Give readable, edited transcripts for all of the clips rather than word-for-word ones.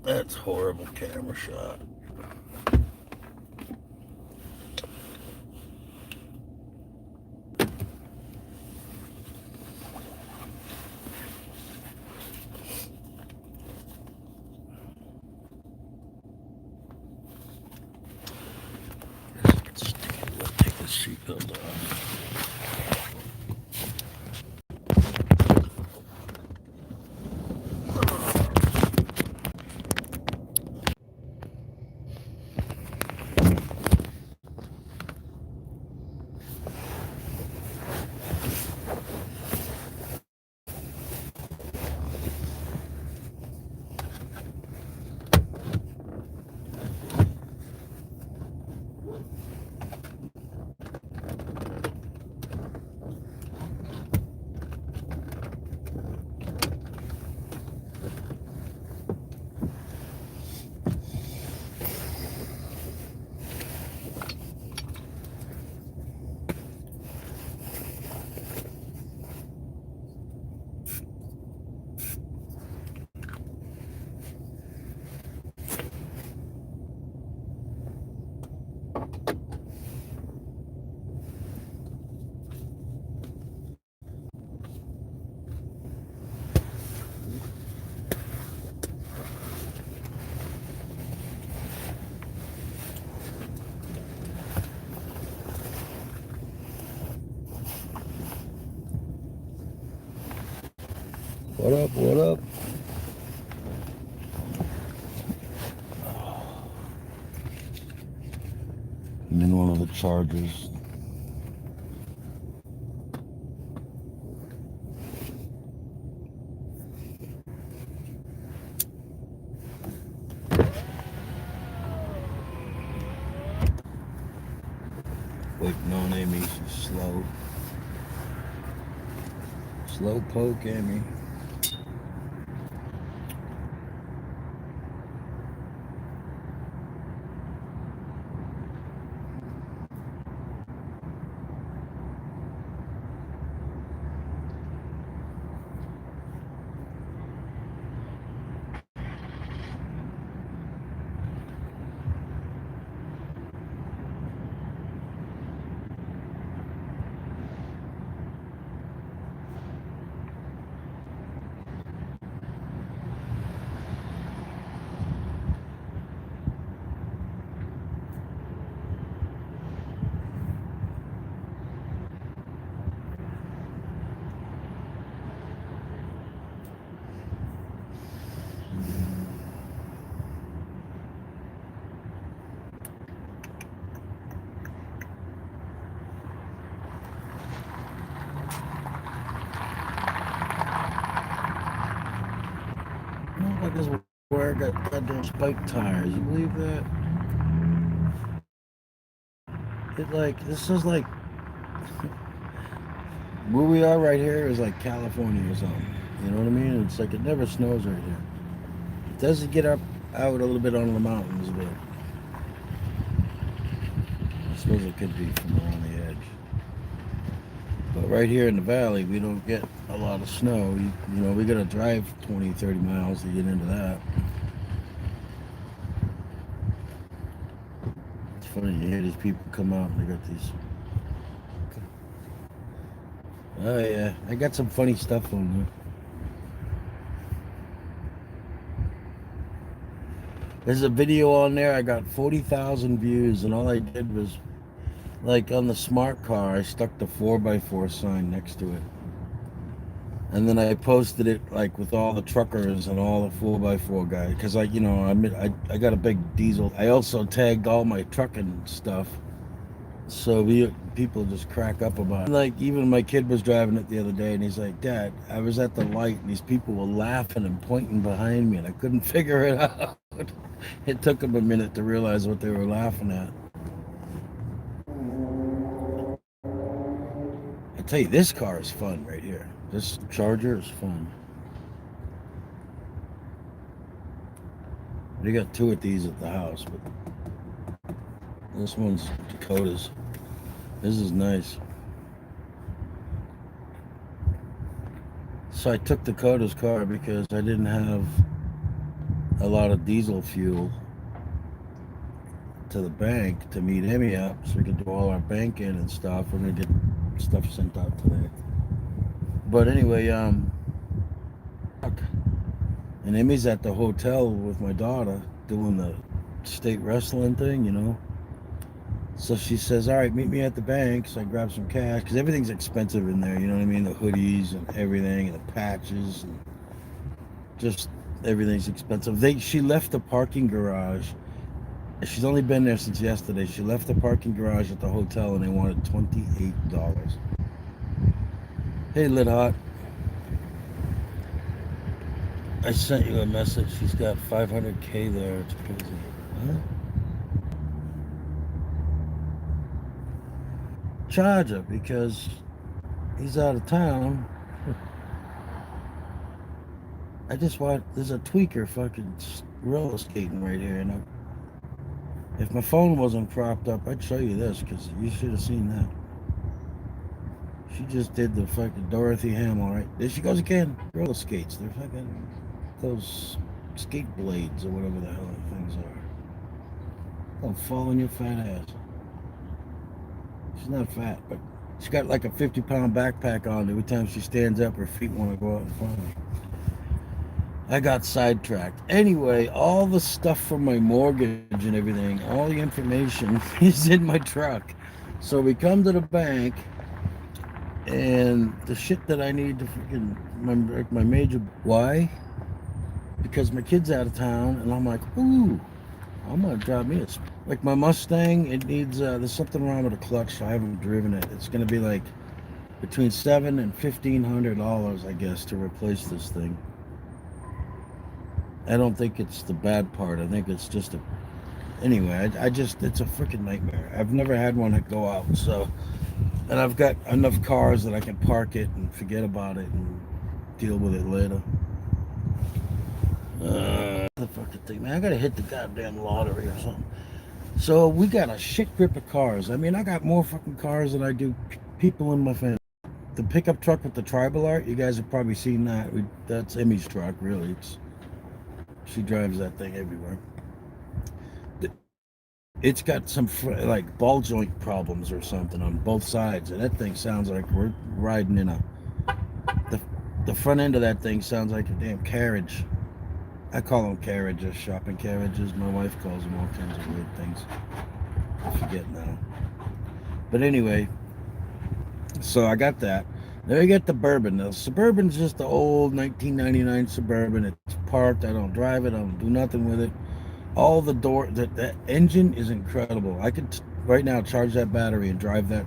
That's horrible camera shot. Let's take the seatbelt off. What up? What up? I'm in one of the Chargers. Waiting on Amy. She's slow. Slow poke, Amy. Look, this is where I got goddamn spike tires. You believe that? This is like where we are right here is like California or something. You know what I mean? It's like it never snows right here. It doesn't get up out a little bit on the mountains, but I suppose it could be from around the edge. But right here in the valley, we don't get a lot of snow. You know, we got to drive 20, 30 miles to get into that. It's funny, you hear these people come out and they got these. Oh, yeah. I got some funny stuff on there. There's a video on there. I got 40,000 views, and all I did was, like, on the smart car, I stuck the 4x4 sign next to it. And then I posted it like with all the truckers and all the 4x4 guys because I got a big diesel. I also tagged all my trucking stuff, so people just crack up about it. Like even my kid was driving it the other day, and he's like, "Dad, I was at the light, and these people were laughing and pointing behind me, and I couldn't figure it out." It took him a minute to realize what they were laughing at. I tell you, this car is fun right here. This Charger is fun. We got two of these at the house, but this one's Dakota's. This is nice. So I took Dakota's car because I didn't have a lot of diesel fuel to the bank to meet Emmy up so we can do all our banking and stuff. We're gonna get stuff sent out today. But anyway, and Emmy's at the hotel with my daughter doing the state wrestling thing, you know. So she says, "All right, meet me at the bank." So I grab some cash because everything's expensive in there. You know what I mean? The hoodies and everything, and the patches, and just everything's expensive. She left the parking garage. She's only been there since yesterday. She left the parking garage at the hotel, and they wanted $28. Hey, Lit Hot, I sent you a message. She's got 500K there. It's crazy. Huh? Charge her because he's out of town. I just watched. There's a tweaker fucking roller skating right here, and if my phone wasn't propped up, I'd show you this because you should have seen that. She just did the fucking Dorothy Hamill, right? There she goes again. Roller skates. They're fucking those skate blades or whatever the hell the things are. They'll fall on your fat ass. She's not fat, but she's got like a 50-pound backpack on. Every time she stands up, her feet want to go out in front of her. I got sidetracked. Anyway, all the stuff from my mortgage and everything, all the information is in my truck. So we come to the bank, and the shit that I need to freaking my major. Why? Because my kid's out of town, and I'm like, ooh, I'm gonna drive me like my Mustang. It needs there's something wrong with the clutch, so I haven't driven it. It's gonna be like between $700 and $1,500, I guess, to replace this thing. I don't think it's the bad part. I think it's just a. Anyway, I just it's a freaking nightmare. I've never had one that go out, so. And I've got enough cars that I can park it and forget about it and deal with it later. The fucking thing, man. I gotta hit the goddamn lottery or something. So we got a shit grip of cars. I mean, I got more fucking cars than I do people in my family. The pickup truck with the tribal art, you guys have probably seen that. That's Emmy's truck, really. She drives that thing everywhere. It's got some like ball joint problems or something on both sides, and that thing sounds like we're riding in a. The front end of that thing sounds like a damn carriage. I call them carriages, shopping carriages. My wife calls them all kinds of weird things. I forget now. But anyway, so I got that. Then I get the Suburban. The Suburban's just the old 1999 Suburban. It's parked. I don't drive it. I don't do nothing with it. All the that engine is incredible. I could right now charge that battery and drive that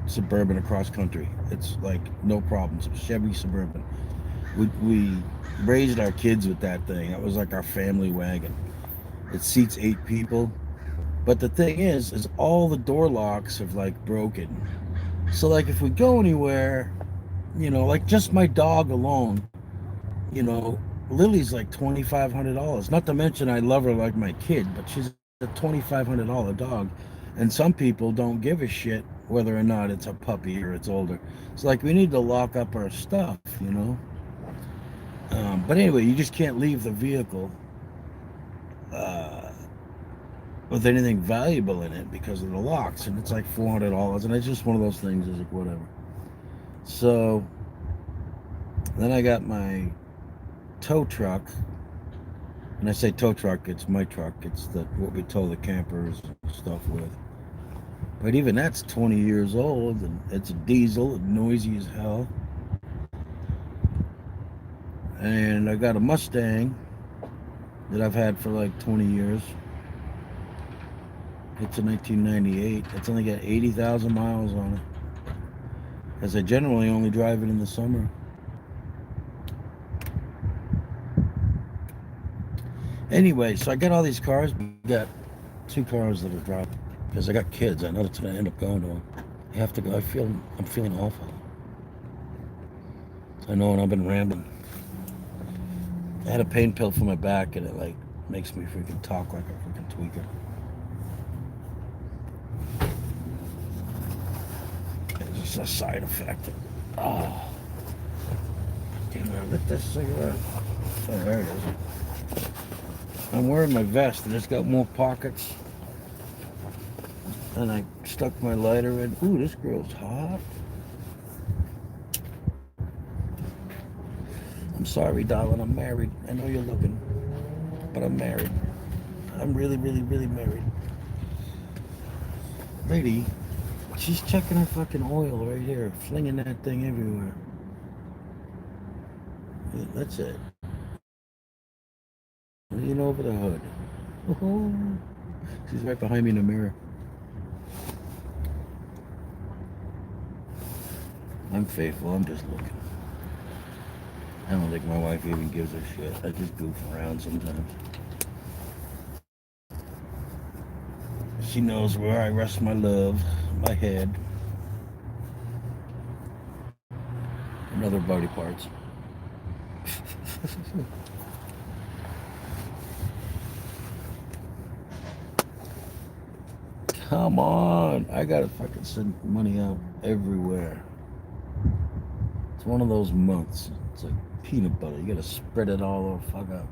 Suburban across country. It's like no problems. Chevy Suburban. We raised our kids with that thing. That was like our family wagon. It seats 8 people. But the thing is all the door locks have like broken. So like if we go anywhere, you know, like just my dog alone, you know, Lily's like $2,500. Not to mention I love her like my kid, but she's a $2,500 dog. And some people don't give a shit whether or not it's a puppy or it's older. It's like we need to lock up our stuff, you know. But anyway, you just can't leave the vehicle with anything valuable in it because of the locks, and it's like $400, and it's just one of those things. Is like whatever. So then I got my tow truck, and I say tow truck, it's my truck. It's what we tow the campers and stuff with. But even that's 20 years old, and it's a diesel, and noisy as hell. And I got a Mustang that I've had for like 20 years. It's a 1998. It's only got 80,000 miles on it. Because I generally only drive it in the summer. Anyway, so I got all these cars. We got 2 cars that are dropped. Because I got kids. I know it's going to end up going to them. I have to go. I'm feeling awful. I know, and I've been rambling. I had a pain pill for my back, and it like makes me freaking talk like a freaking tweaker. It's just a side effect. Oh, damn! I lit this cigarette. Oh, there it is. I'm wearing my vest and it's got more pockets. And I stuck my lighter in. Ooh, this girl's hot. I'm sorry, darling. I'm married. I know you're looking, but I'm married. I'm really, really, really married. Lady, she's checking her fucking oil right here, flinging that thing everywhere. That's it. Lean over the hood. Oh, she's right behind me in the mirror. I'm faithful. I'm just looking. I don't think my wife even gives a shit. I just goof around sometimes. She knows where I rest my love, my head, and other body parts. Come on. I gotta fucking send money out everywhere. It's one of those months. It's like peanut butter. You gotta spread it all the fuck up.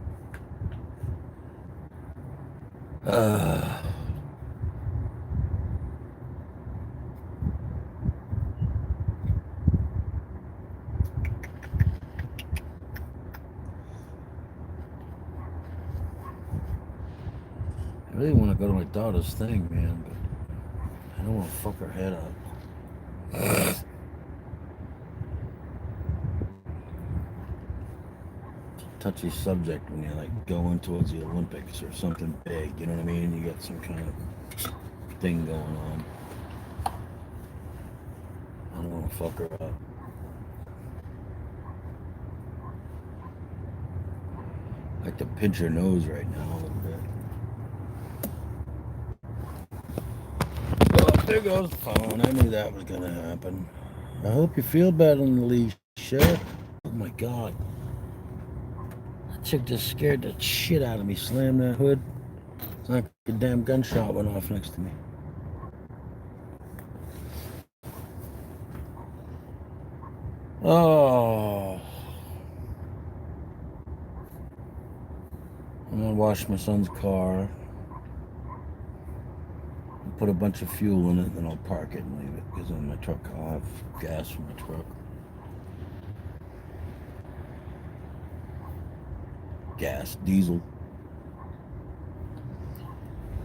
I really want to go to my daughter's thing, man, but I don't want to fuck her head up. Touchy subject when you're like going towards the Olympics or something big, you know what I mean? You got some kind of thing going on. I don't want to fuck her up. I like to pinch her nose right now a little bit. Oh, there goes the phone. I knew that was gonna happen. I hope you feel better on the leash, Sheriff. Oh my god. That chick just scared the shit out of me. Slammed that hood. It's like a damn gunshot went off next to me. Oh. I'm gonna wash my son's car. Put a bunch of fuel in it, then I'll park it and leave it. Because in my truck, I'll have gas from my truck. Gas, diesel.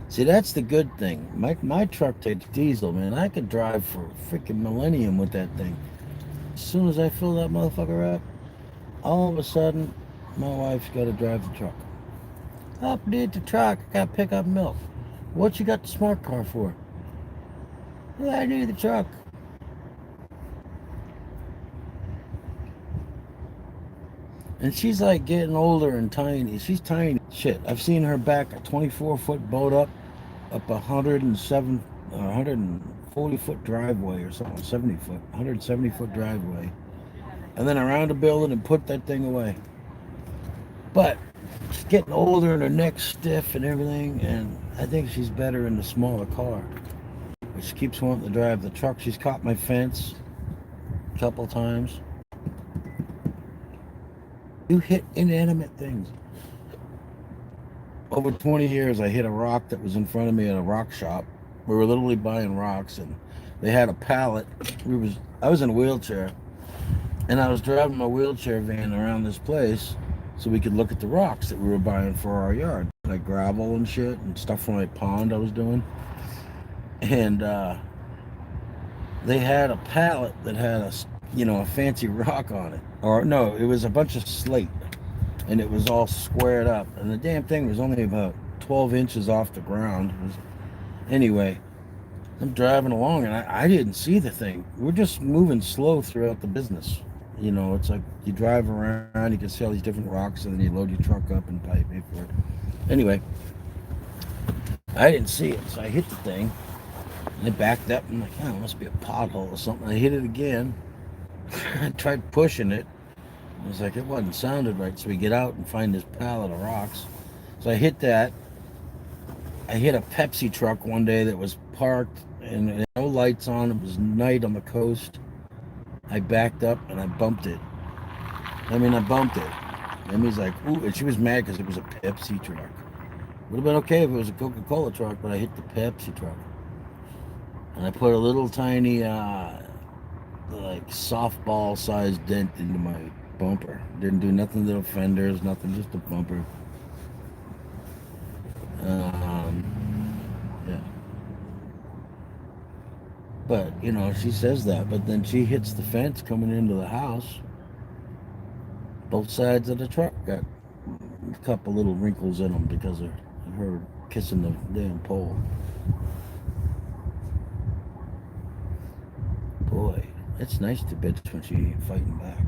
See, that's the good thing. My truck takes diesel, man. I could drive for a freaking millennium with that thing. As soon as I fill that motherfucker up, all of a sudden, my wife's got to drive the truck. Update the truck. I got to pick up milk. What you got the smart car for? Yeah, I need the truck. And she's like getting older and tiny. She's tiny. Shit, I've seen her back a 24-foot boat up 107, 140-foot driveway or something, 70-foot, 170-foot driveway. And then around the building and put that thing away. But she's getting older and her neck's stiff and everything, and I think she's better in the smaller car. But she keeps wanting to drive the truck. She's caught my fence a couple times. You hit inanimate things. Over 20 years, I hit a rock that was in front of me at a rock shop. We were literally buying rocks, and they had a pallet. I was in a wheelchair, and I was driving my wheelchair van around this place so we could look at the rocks that we were buying for our yard, like gravel and shit and stuff from my pond I was doing. And they had a pallet that had a fancy rock on it. Or no, it was a bunch of slate, and it was all squared up, and the damn thing was only about 12 inches off the ground. Anyway, I'm driving along, and I didn't see the thing. We're just moving slow throughout the business. It's like you drive around, you can see all these different rocks, and then you load your truck up and pay for it. Anyway, I didn't see it, so I hit the thing, and I backed up. I'm like, oh, it must be a pothole or something. I hit it again. I tried pushing it. It was like it wasn't sounded right, so we get out and find this pallet of rocks. So I hit that. I hit a Pepsi truck one day that was parked and no lights on. It was night on the coast. I backed up and I bumped it. I bumped it. And he's like, ooh, and she was mad because it was a Pepsi truck. Would have been okay if it was a Coca-Cola truck, but I hit the Pepsi truck. And I put a little tiny, like softball-sized dent into my bumper. Didn't do nothing to the fenders, nothing, just a bumper. Yeah. But, she says that, but then she hits the fence coming into the house. Both sides of the truck got a couple little wrinkles in them because of her kissing the damn pole. Boy, it's nice to bitch when she ain't fighting back.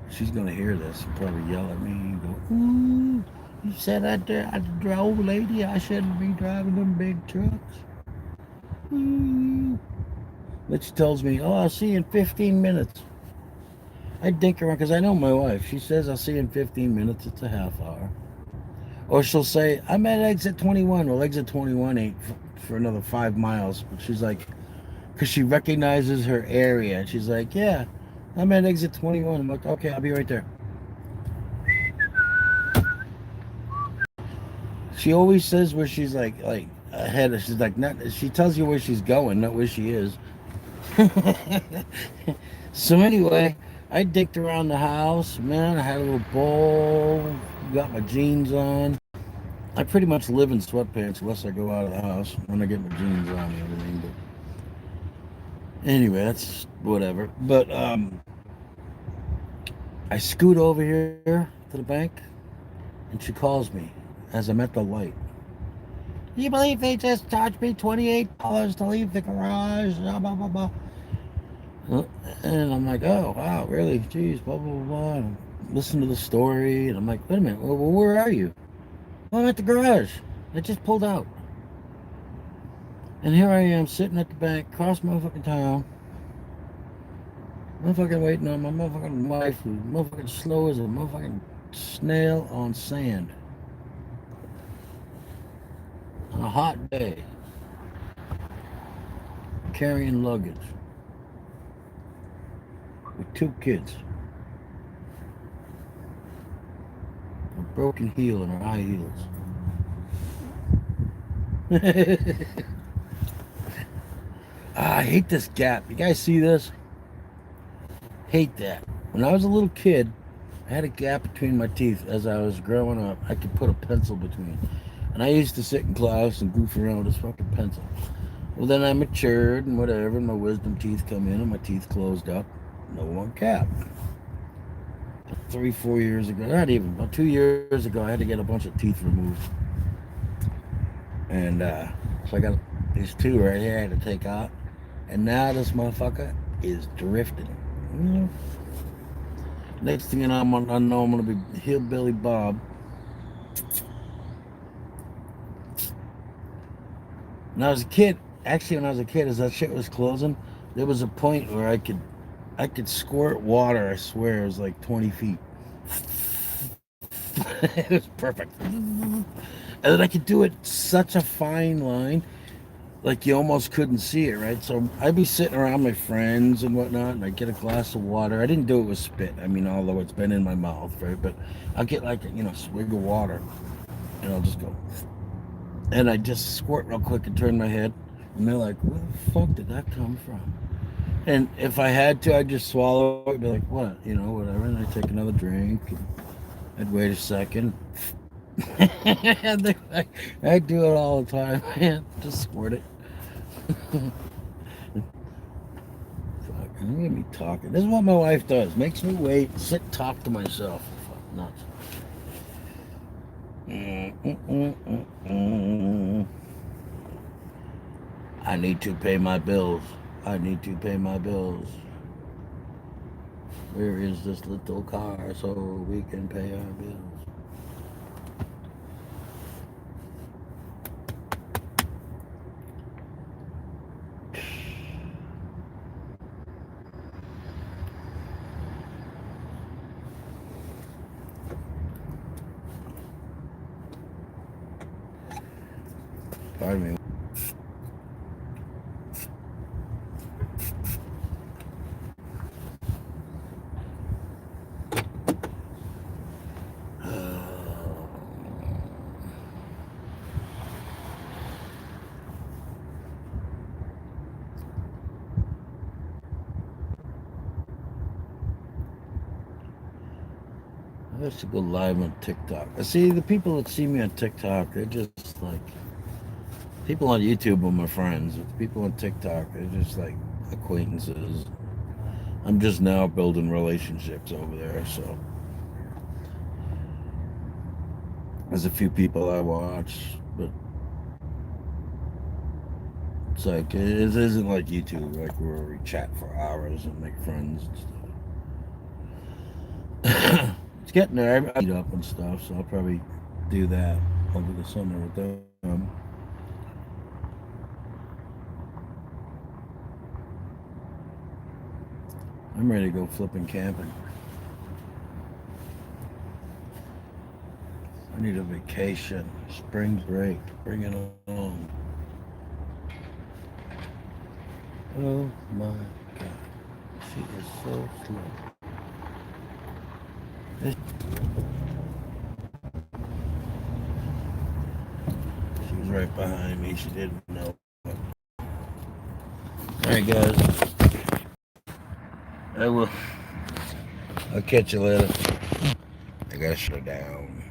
She's gonna hear this and probably yell at me and go, "Ooh, you said I drove, lady. I shouldn't be driving them big trucks." Ooh. But she tells me, "Oh, I'll see you in 15 minutes." I dink around because I know my wife. She says, "I'll see you in 15 minutes." It's a half hour. Or she'll say, "I'm at exit 21." Well, exit 21 ain't for another 5 miles. But she's like, because she recognizes her area. She's like, "Yeah, I'm at exit 21." I'm like, "Okay, I'll be right there." She always says where she's like ahead. She's like, not. She tells you where she's going, not where she is. So anyway, I dicked around the house. Man, I had a little bowl. Got my jeans on. I pretty much live in sweatpants unless I go out of the house when I get my jeans on and everything. But anyway, that's whatever. But I scoot over here to the bank, and she calls me as I'm at the light. "Do you believe they just charged me $28 to leave the garage?" Blah, blah, blah, blah. And I'm like, "Oh, wow, really? Jeez, blah, blah, blah." And listen to the story, and I'm like, "Wait a minute, well, where are you?" "Well, I'm at the garage. I just pulled out." And here I am sitting at the bank, across motherfucking town, motherfucking waiting on my motherfucking wife, who's motherfucking slow as a motherfucking snail on sand on a hot day, carrying luggage with 2 kids, a broken heel and her high heels. I hate this gap. You guys see this? Hate that. When I was a little kid, I had a gap between my teeth as I was growing up. I could put a pencil between. And I used to sit in class and goof around with this fucking pencil. Well, then I matured and whatever, and my wisdom teeth come in and my teeth closed up. No one cap. 3, 4 years ago, not even, about 2 years ago, I had to get a bunch of teeth removed. And so I got these two right here I had to take out. And now this motherfucker is drifting. Mm. Next thing you know, I know I'm going to be Hillbilly Bob. When I was a kid, actually, when I was a kid, as that shit was closing, there was a point where I could squirt water. I swear, it was like 20 feet. It was perfect. And then I could do it such a fine line, like you almost couldn't see it, right? So I'd be sitting around my friends and whatnot, and I'd get a glass of water. I didn't do it with spit. I mean, although it's been in my mouth, right? But I'll get like a swig of water, and I'll just go, and I just squirt real quick and turn my head, and they're like, "Where the fuck did that come from?" And if I had to, I'd just swallow it, be like, "What?" Whatever. And I'd take another drink. And I'd wait a second. And I do it all the time, man. Just squirt it. Fuck, get me talking. This is what my wife does. Makes me wait, sit, talk to myself. Fuck nuts. I need to pay my bills. I need to pay my bills. Where is this little car so we can pay our bills? Pardon me. I used to go live on TikTok. I see the people that see me on TikTok, they're just like people on YouTube are my friends. But people on TikTok, they're just like acquaintances. I'm just now building relationships over there, so there's a few people I watch, but it's like it isn't like YouTube, like where we chat for hours and make friends and stuff. It's getting there. I meet up and stuff, so I'll probably do that over the summer with them. I'm ready to go flipping camping. I need a vacation, spring break, bring it on. Oh my God, she is so slow. She was right behind me. She didn't know. All right, guys. I will. I'll catch you later. I gotta shut down.